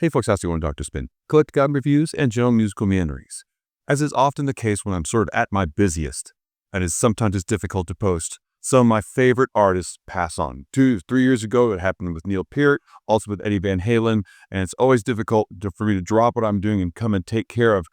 Hey folks, how's it going? Dr. Spin. Collect album reviews and general musical meanderings. As is often the case when I'm sort of at my busiest, and it's sometimes difficult to post, some of my favorite artists pass on. 3 years ago, it happened with Neil Peart, also with Eddie Van Halen, and it's always difficult for me to drop what I'm doing and come and take care of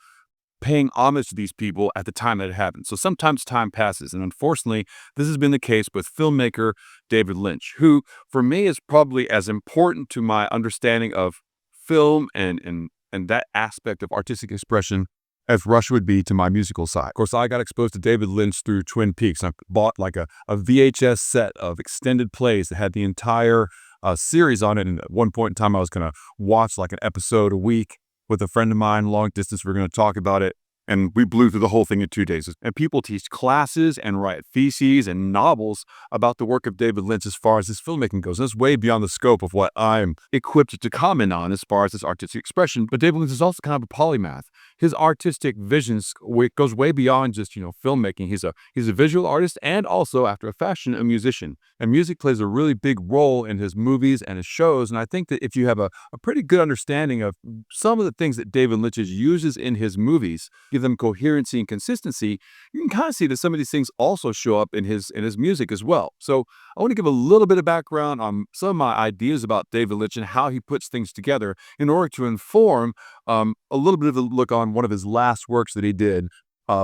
paying homage to these people at the time that it happened. So sometimes time passes, and unfortunately, this has been the case with filmmaker David Lynch, who, for me, is probably as important to my understanding of film and that aspect of artistic expression as Rush would be to my musical side. Of course, I got exposed to David Lynch through Twin Peaks. I bought like a VHS set of extended plays that had the entire series on it, and at one point in time, I was going to watch like an episode a week with a friend of mine, long distance. We're going to talk about it. And we blew through the whole thing in 2 days. And people teach classes and write theses and novels about the work of David Lynch as far as his filmmaking goes. And it's way beyond the scope of what I'm equipped to comment on as far as this artistic expression. But David Lynch is also kind of a polymath. His artistic visions goes way beyond just, filmmaking. He's a visual artist and also, after a fashion, a musician. And music plays a really big role in his movies and his shows. And I think that if you have a pretty good understanding of some of the things that David Lynch uses in his movies, give them coherency and consistency, you can kind of see that some of these things also show up in his music as well. So I want to give a little bit of background on some of my ideas about David Lynch and how he puts things together in order to inform a little bit of a look on one of his last works that he did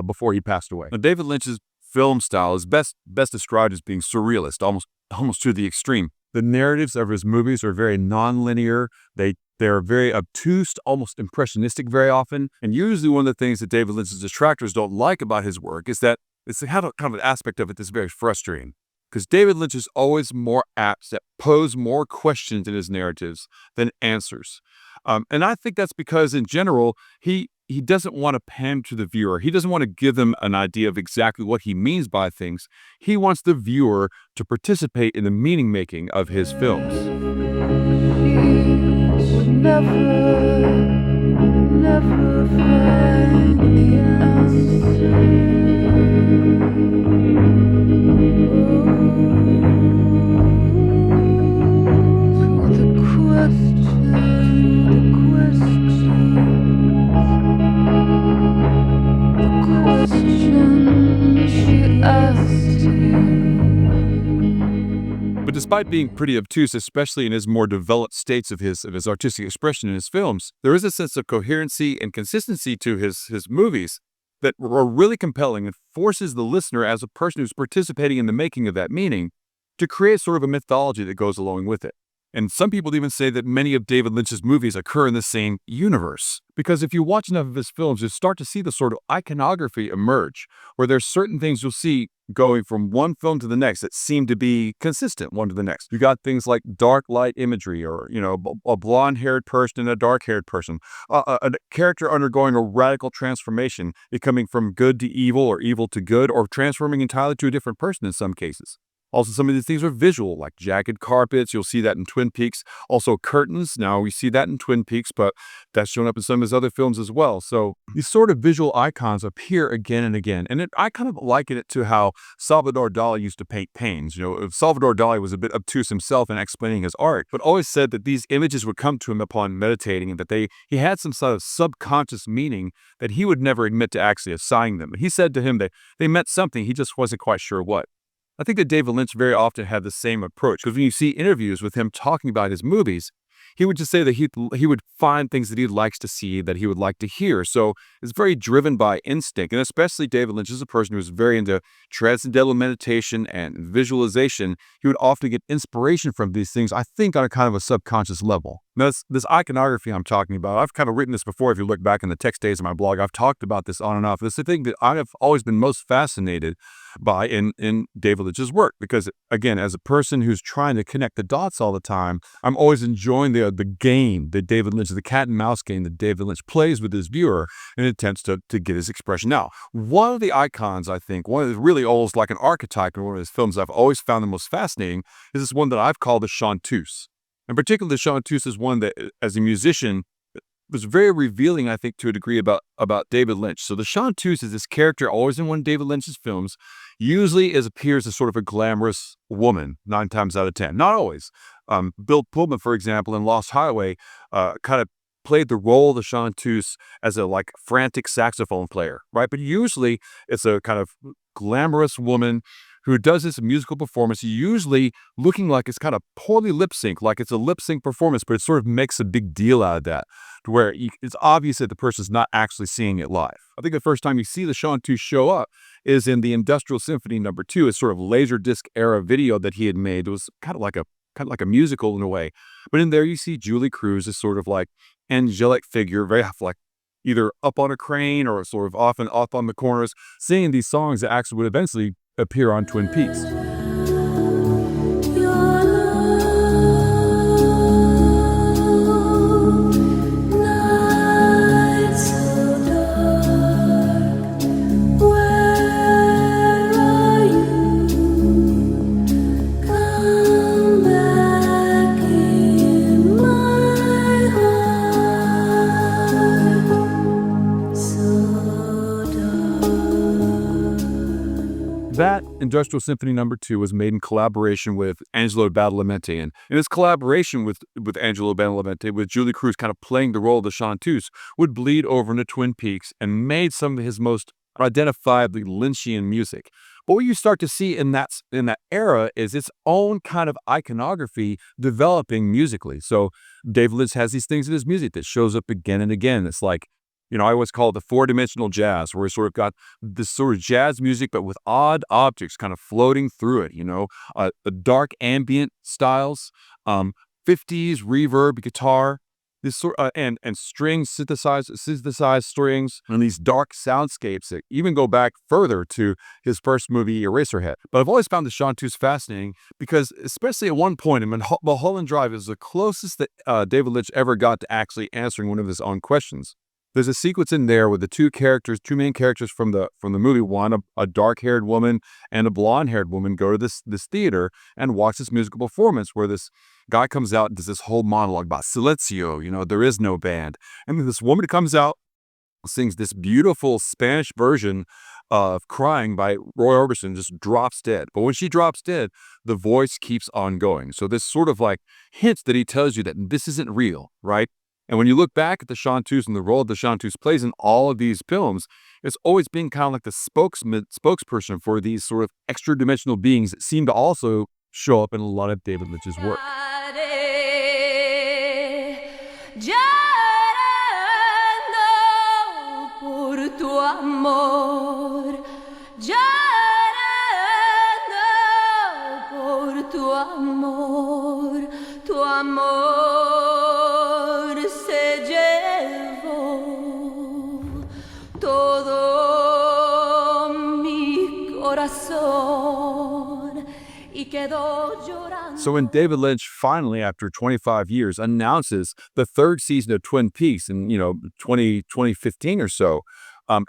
before he passed away. Now, David Lynch's film style is best described as being surrealist, almost to the extreme. The narratives of his movies are very non-linear. They're very obtuse, almost impressionistic very often. And usually one of the things that David Lynch's detractors don't like about his work is that it's kind of an aspect of it that's very frustrating. Because David Lynch is always more apt to pose more questions in his narratives than answers. And I think that's because, in general, he doesn't want to pander to the viewer. He doesn't want to give them an idea of exactly what he means by things. He wants the viewer to participate in the meaning-making of his films. Never find the answer. But despite being pretty obtuse, especially in his more developed states of his artistic expression in his films, there is a sense of coherency and consistency to his movies that are really compelling and forces the listener, as a person who's participating in the making of that meaning, to create sort of a mythology that goes along with it. And some people even say that many of David Lynch's movies occur in the same universe. Because if you watch enough of his films, you start to see the sort of iconography emerge, where there's certain things you'll see going from one film to the next that seem to be consistent one to the next. You got things like dark light imagery, or, a blonde-haired person and a dark-haired person, a character undergoing a radical transformation, becoming from good to evil or evil to good, or transforming entirely to a different person in some cases. Also, some of these things are visual, like jagged carpets. You'll see that in Twin Peaks. Also, curtains. Now, we see that in Twin Peaks, but that's shown up in some of his other films as well. So these sort of visual icons appear again and again. And I kind of liken it to how Salvador Dali used to paint paintings. Salvador Dali was a bit obtuse himself in explaining his art, but always said that these images would come to him upon meditating, and that he had some sort of subconscious meaning that he would never admit to actually assigning them. He said to him that they meant something, he just wasn't quite sure what. I think that David Lynch very often had the same approach, because when you see interviews with him talking about his movies, he would just say that he would find things that he likes to see, that he would like to hear. So it's very driven by instinct. And especially David Lynch is a person who's very into transcendental meditation and visualization. He would often get inspiration from these things, I think, on a kind of a subconscious level. Now, this iconography I'm talking about, I've kind of written this before. If you look back in the text days of my blog, I've talked about this on and off. It's the thing that I have always been most fascinated by in David Lynch's work, because, again, as a person who's trying to connect the dots all the time, I'm always enjoying the game that David Lynch, the cat and mouse game that David Lynch plays with his viewer in attempts to get his expression. Now, one of the icons, I think, one of the really almost like an archetype in one of his films I've always found the most fascinating, is this one that I've called the chanteuse. In particular, the chanteuse is one that, as a musician, was very revealing, I think, to a degree about David Lynch. So the chanteuse is this character always in one of David Lynch's films, usually appears as sort of a glamorous woman 9 times out of 10. Not always. Bill Pullman, for example, in Lost Highway, kind of played the role of the chanteuse as a like frantic saxophone player, right? But usually it's a kind of glamorous woman who does this musical performance, usually looking like it's kind of poorly lip sync, like it's a lip sync performance, but it sort of makes a big deal out of that, to where it's obvious that the person's not actually seeing it live. I think the first time you see the chanteuse show up is in the Industrial Symphony #2, a sort of Laserdisc era video that he had made. It was kind of like a musical in a way. But in there you see Julie Cruz, this sort of like angelic figure, very like either up on a crane or sort of often off on the corners, singing these songs that actually would eventually appear on Twin Peaks. That Industrial Symphony #2 was made in collaboration with Angelo Badalamenti. And in this collaboration with Angelo Badalamenti, with Julie Cruz kind of playing the role of the chanteuse, would bleed over into Twin Peaks and made some of his most identifiably Lynchian music. But what you start to see in that era is its own kind of iconography developing musically. So David Lynch has these things in his music that shows up again and again. It's like, I always call it the four-dimensional jazz, where it's sort of got this sort of jazz music, but with odd objects kind of floating through it, the dark ambient styles, 50s reverb guitar, this sort and strings, synthesized strings, and these dark soundscapes that even go back further to his first movie, Eraserhead. But I've always found the chanteuse fascinating because, especially at one point in Mulholland Drive, is the closest that David Lynch ever got to actually answering one of his own questions. There's a sequence in there with the two main characters from the movie, one a dark-haired woman and a blonde-haired woman, go to this theater and watch this musical performance where this guy comes out and does this whole monologue about silencio, there is no band. And then this woman comes out, sings this beautiful Spanish version of Crying by Roy Orbison, just drops dead. But when she drops dead, the voice keeps on going. So this sort of like hints that he tells you that this isn't real, right? And when you look back at the chanteuse and the role the chanteuse plays in all of these films, it's always been kind of like the spokesperson for these sort of extra-dimensional beings that seem to also show up in a lot of David Lynch's work. So when David Lynch finally, after 25 years, announces the third season of Twin Peaks in 2015 or so,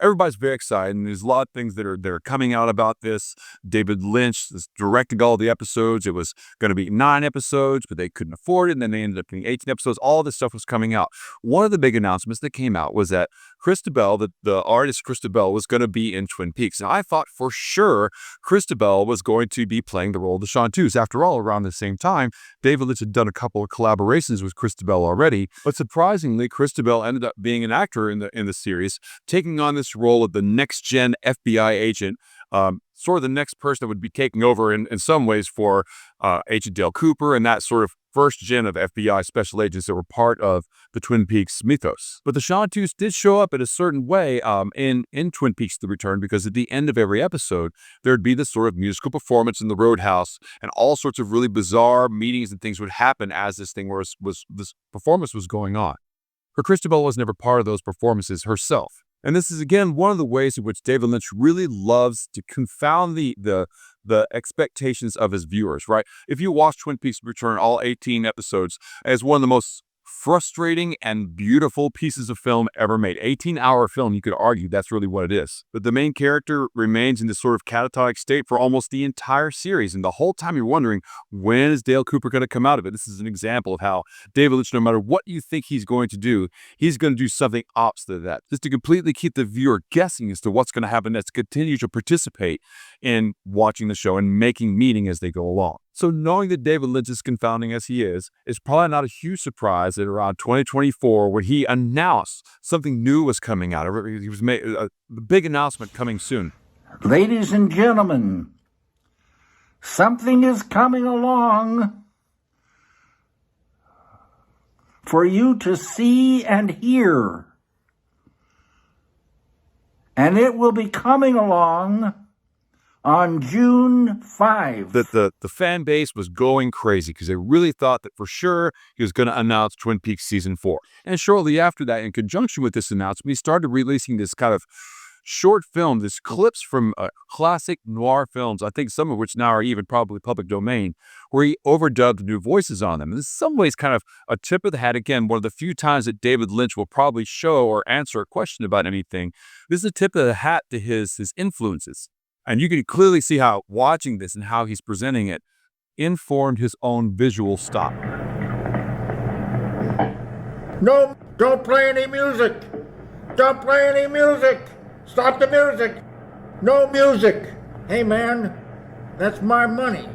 everybody's very excited, and there's a lot of things that are coming out about this. David Lynch is directing all the episodes. It was going to be 9 episodes, but they couldn't afford it, and then they ended up being 18 episodes. All this stuff was coming out. One of the big announcements that came out was that Chrystabell, the artist Chrystabell, was going to be in Twin Peaks. And I thought for sure Chrystabell was going to be playing the role of the chanteuse. After all, around the same time, David Lynch had done a couple of collaborations with Chrystabell already. But surprisingly, Chrystabell ended up being an actor in the series, taking on this role of the next-gen FBI agent, sort of the next person that would be taking over in some ways for Agent Dale Cooper and that sort of first gen of FBI special agents that were part of the Twin Peaks mythos. But the chanteuse did show up in a certain way in Twin Peaks: The Return, because at the end of every episode, there'd be this sort of musical performance in the Roadhouse, and all sorts of really bizarre meetings and things would happen as this performance was going on. But Chrystabell was never part of those performances herself. And this is, again, one of the ways in which David Lynch really loves to confound the expectations of his viewers, right? If you watch Twin Peaks Return, all 18 episodes, as one of the most frustrating and beautiful pieces of film ever made. 18-hour film, you could argue that's really what it is. But the main character remains in this sort of catatonic state for almost the entire series. And the whole time you're wondering, when is Dale Cooper going to come out of it? This is an example of how David Lynch, no matter what you think he's going to do, he's going to do something opposite of that, just to completely keep the viewer guessing as to what's going to happen next, to continue to participate in watching the show and making meaning as they go along. So knowing that David Lynch is confounding as he is probably not a huge surprise that around 2024, when he announced something new was coming out, he was made a big announcement coming soon. Ladies and gentlemen, something is coming along for you to see and hear. And it will be coming along on June 5. The fan base was going crazy because they really thought that for sure he was going to announce Twin Peaks Season 4. And shortly after that, in conjunction with this announcement, he started releasing this kind of short film, this clips from classic noir films, I think some of which now are even probably public domain, where he overdubbed new voices on them. And in some ways kind of a tip of the hat. Again, one of the few times that David Lynch will probably show or answer a question about anything. This is a tip of the hat to his influences. And you can clearly see how watching this and how he's presenting it informed his own visual style. No, don't play any music. Don't play any music. Stop the music. No music. Hey, man, that's my money.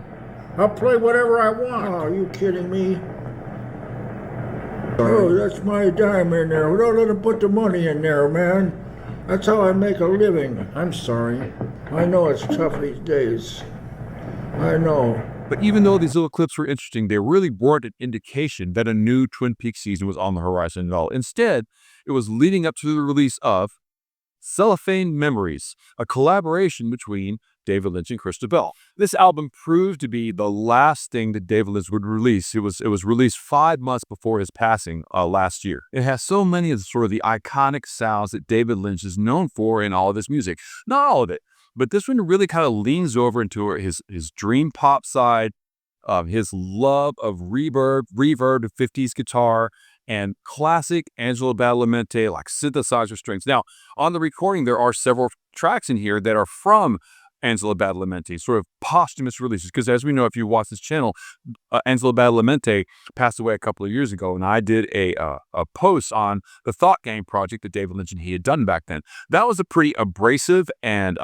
I'll play whatever I want. Oh, are you kidding me? Oh, that's my dime in there. Don't let him put the money in there, man. That's how I make a living. I'm sorry. I know it's tough these days. I know. But even though these little clips were interesting, they really weren't an indication that a new Twin Peaks season was on the horizon at all. Instead, it was leading up to the release of Cellophane Memories, a collaboration between David Lynch and Chrystabell. This album proved to be the last thing that David Lynch would release. It was released 5 months before his passing last year. It has so many of the iconic sounds that David Lynch is known for in all of his music. Not all of it, but this one really kind of leans over into his dream pop side, his love of reverb to 50s guitar, and classic Angelo Badalamenti like synthesizer strings. Now, on the recording, there are several tracks in here that are from Angelo Badalamenti, sort of posthumous releases. Because as we know, if you watch this channel, Angelo Badalamenti passed away a couple of years ago, and I did a post on the Thought Gang project that David Lynch and he had done back then. That was a pretty abrasive and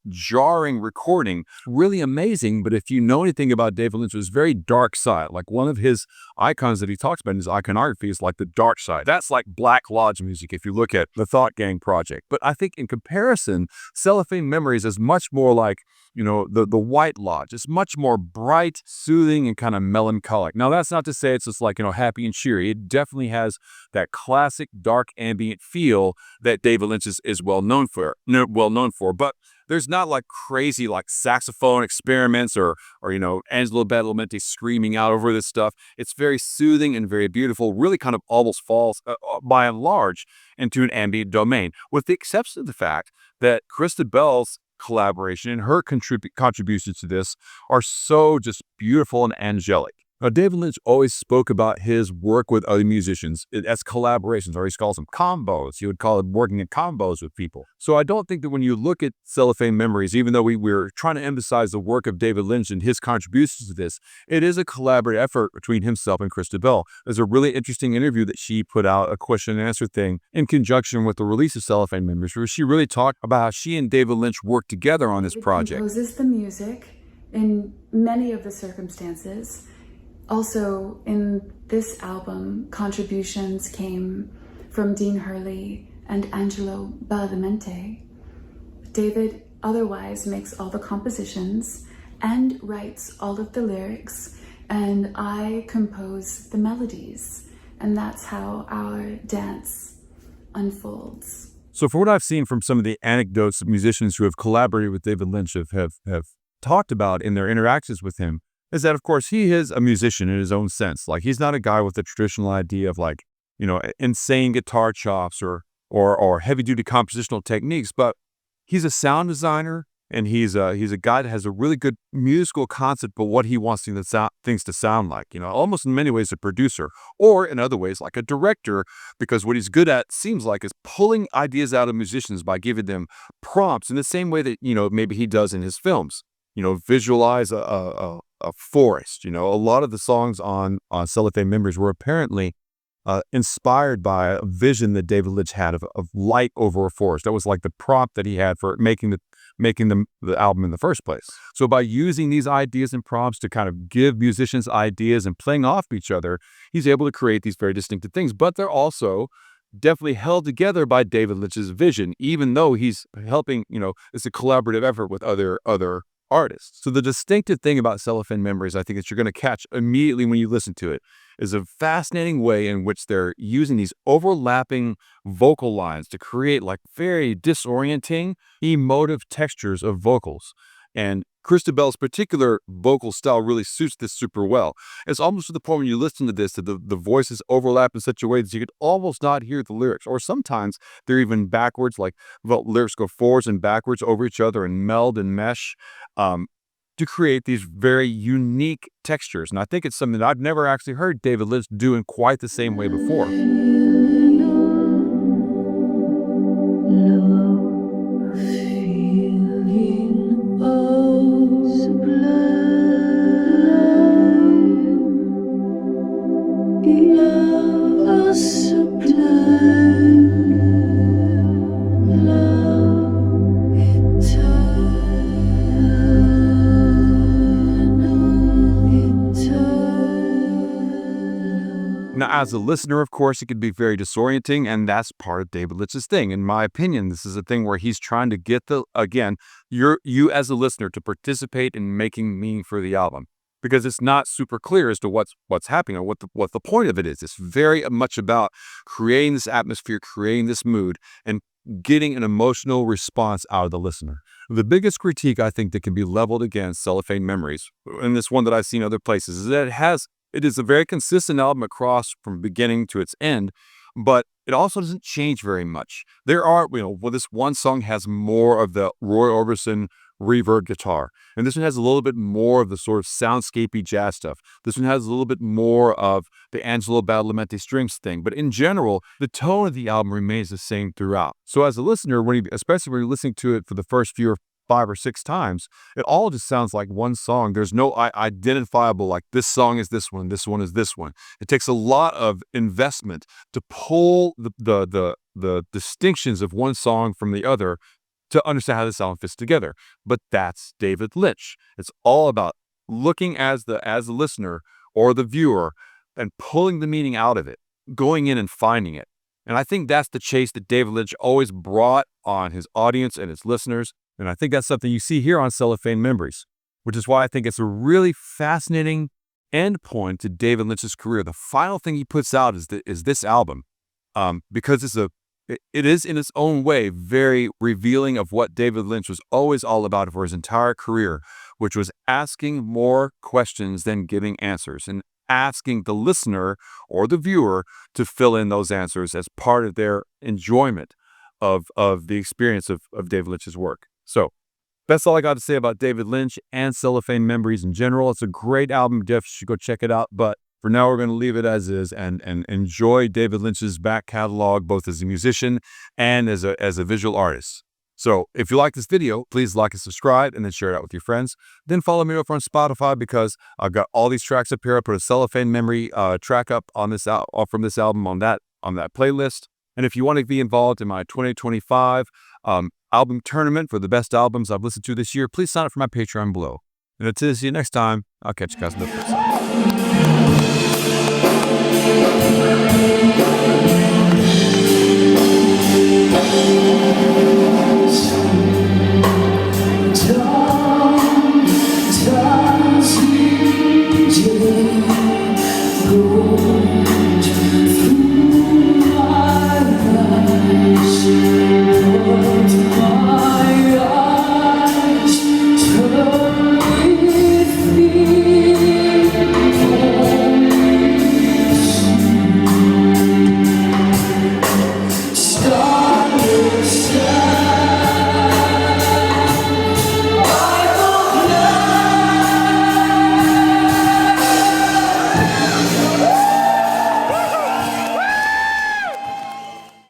jarring recording, really amazing. But if you know anything about David Lynch, it was very dark side. Like one of his icons that he talks about in his iconography is like the dark side. That's like Black Lodge music if you look at the Thought Gang project. But I think in comparison, Cellophane Memories is much more like, the White Lodge. It's much more bright, soothing, and kind of melancholic. Now, that's not to say it's just like, happy and cheery. It definitely has that classic dark ambient feel that David Lynch is well known for. But there's not like crazy like saxophone experiments or Angelo Badalamenti screaming out over this stuff. It's very soothing and very beautiful, really kind of almost falls by and large into an ambient domain, with the exception of the fact that Chrystabell's collaboration and her contributions to this are so just beautiful and angelic. Now, David Lynch always spoke about his work with other musicians as collaborations, or he calls them combos. He would call it working in combos with people. So I don't think that when you look at Cellophane Memories, even though we're trying to emphasize the work of David Lynch and his contributions to this, it is a collaborative effort between himself and Chrystabell. There's a really interesting interview that she put out, a question and answer thing, in conjunction with the release of Cellophane Memories, where she really talked about how she and David Lynch worked together on this project. He composes the music in many of the circumstances. Also, in this album, contributions came from Dean Hurley and Angelo Badalamenti. David otherwise makes all the compositions and writes all of the lyrics, and I compose the melodies, and that's how our dance unfolds. So for what I've seen from some of the anecdotes of musicians who have collaborated with David Lynch have talked about in their interactions with him, is that, of course, he is a musician in his own sense. Like, he's not a guy with the traditional idea of like, insane guitar chops or heavy-duty compositional techniques, but he's a sound designer, and he's a guy that has a really good musical concept of what he wants things to sound like, almost in many ways a producer, or in other ways like a director, because what he's good at seems like is pulling ideas out of musicians by giving them prompts in the same way that, maybe he does in his films. Visualize a forest. A lot of the songs on Cellophane Memories were apparently inspired by a vision that David Lynch had of light over a forest. That was like the prompt that he had for making making the album in the first place. So by using these ideas and prompts to kind of give musicians ideas and playing off each other, he's able to create these very distinctive things. But they're also definitely held together by David Lynch's vision, even though he's helping, it's a collaborative effort with other artists. So the distinctive thing about Cellophane Memories, I think, that you're going to catch immediately when you listen to it, is a fascinating way in which they're using these overlapping vocal lines to create like very disorienting, emotive textures of vocals. And Chrystabell's particular vocal style really suits this super well. It's almost to the point when you listen to this that the voices overlap in such a way that you could almost not hear the lyrics. Or sometimes they're even backwards, like the lyrics go forwards and backwards over each other and meld and mesh to create these very unique textures. And I think it's something that I've never actually heard David Lynch do in quite the same way before. Now, as a listener, of course, it can be very disorienting, and that's part of David Lynch's thing. In my opinion, this is a thing where he's trying to get you as a listener to participate in making meaning for the album, because it's not super clear as to what's happening or what the point of it is. It's very much about creating this atmosphere, creating this mood, and getting an emotional response out of the listener. The biggest critique I think that can be leveled against Cellophane Memories, and this one that I've seen other places, is that it is a very consistent album across from beginning to its end, but it also doesn't change very much. There are, this one song has more of the Roy Orbison reverb guitar, and this one has a little bit more of the sort of soundscapey jazz stuff. This one has a little bit more of the Angelo Badalamenti strings thing, but in general, the tone of the album remains the same throughout. So as a listener, especially when you're listening to it for the first 5 or 6 times, it all just sounds like one song. There's no identifiable, like this song is this one is this one. It takes a lot of investment to pull the distinctions of one song from the other to understand how this album fits together. But that's David Lynch. It's all about looking as the listener or the viewer and pulling the meaning out of it, going in and finding it. And I think that's the chase that David Lynch always brought on his audience and his listeners. And I think that's something you see here on Cellophane Memories, which is why I think it's a really fascinating end point to David Lynch's career. The final thing he puts out is this album, because it is in its own way very revealing of what David Lynch was always all about for his entire career, which was asking more questions than giving answers, and asking the listener or the viewer to fill in those answers as part of their enjoyment of the experience of David Lynch's work. So that's all I got to say about David Lynch and Cellophane Memories in general. It's a great album. Definitely should go check it out. But for now, we're going to leave it as is and enjoy David Lynch's back catalog, both as a musician and as a visual artist. So if you like this video, please like and subscribe, and then share it out with your friends. Then follow me over on Spotify, because I've got all these tracks up here. I put a Cellophane Memory track up on this from this album on that playlist. And if you want to be involved in my 2025 album tournament for the best albums I've listened to this year, please sign up for my Patreon below. And until see you next time, I'll catch you guys on the flip side.